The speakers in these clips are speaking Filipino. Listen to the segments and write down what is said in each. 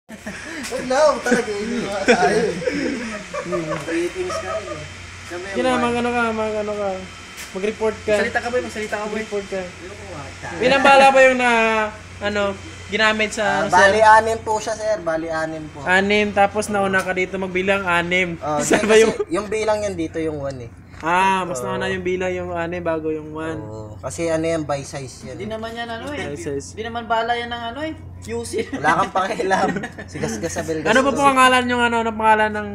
Huwag na, talaga hindi mga tayo. Ratings ka rin eh. Kina, mag-ano ka. Mag-report ka. Magsalita ka boy. Mag-report ka. Ilang bala ba yung ginamit sa Bali, 6 po siya, sir. Bali, 6 po. 6, tapos nauna ka dito magbilang 6. Oh, Saan ba kasi yung... yung bilang yan dito yung 1 eh. mas nauna yung bilang yung 6 bago yung 1. Oo, kasi ano yan, by size yan. Hindi naman yan ano eh. Size. Hindi naman bala yan ng ano eh. QC. Wala kang pakialam. Sigas-gas sa belgas. Ano po pangalan yung ano pangalan ng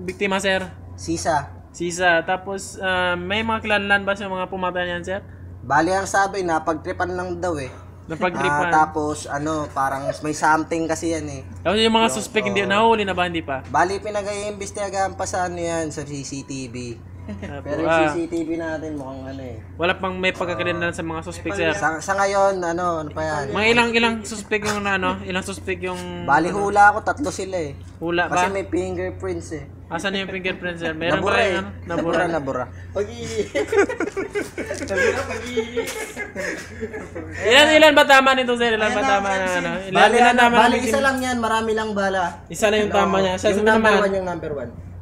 biktima, sir? Sisa. Sisa. Tapos may mga kilalan ba sa mga pumatay niyan, sir? Bali ang sabi, napagtripan lang daw eh. Napagtripan. Tapos parang may something kasi yan eh. Tapos yung mga suspect hindi nahuli na ba, hindi pa? Bali pinag-iimbestigahan pa sa ano yan, sa CCTV. Pero yung CCTV natin mukhang ano eh. Wala pang may pagkakalinlan sa mga suspect, sir. Sa ngayon, ano pa yan? Mga ilang suspect yung ilang suspect yung Bali hula ako, 3 sila eh. hula Kasi ba? may fingerprints eh. Asan yung fingerprint, sir? Meron Nabura ba eh. yung Nabura. Ilan ba tama nito, sir? Ilan ba tama na ano? Ilan tama Bali na isa lang yan, marami lang bala. Isa lang yung tama niya. Sa Yung number 1 tinamaan. yung number 1.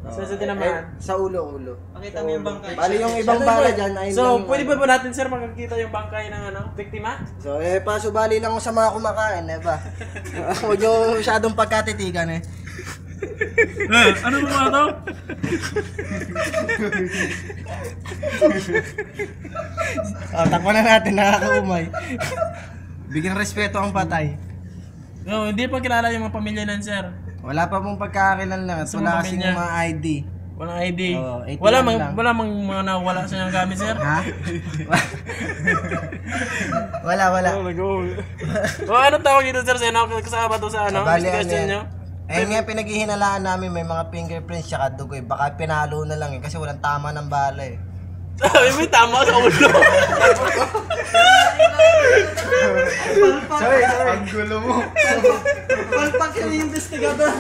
Sa tinamaan. Sa ulo. Pakita mo yung bangkay. Bali yung ibang bala dyan ay So, pwede ba natin, sir, makakita yung bangkay ng biktima? So, pasubali lang ko sa mga kumakain, ba? Huwag nyo masyadong pagkatitigan eh. Ano ba mga to? Takpan na natin, nakakaumay. Bigyan respeto ang patay. No, hindi pa kilala yung mga pamilya nan, sir. Wala pa pong pagkakakilan at Sa wala mga kasing pamilya. mga ID. Walang ID. Oo, 81 lang. Wala mang mga nawala sa yung gamit, sir. Ha? wala. Ano tawag dito, sir? Sino kasama to sa Bali, investigation ano nyo? Ayun nga, pinaghihinalaan namin may mga fingerprints tsaka dugoy. Baka pinalo na lang eh, kasi walang tama ng bala eh. May tama sa ulo. Sorry. Ang gulo mo. Palpak yung investigador.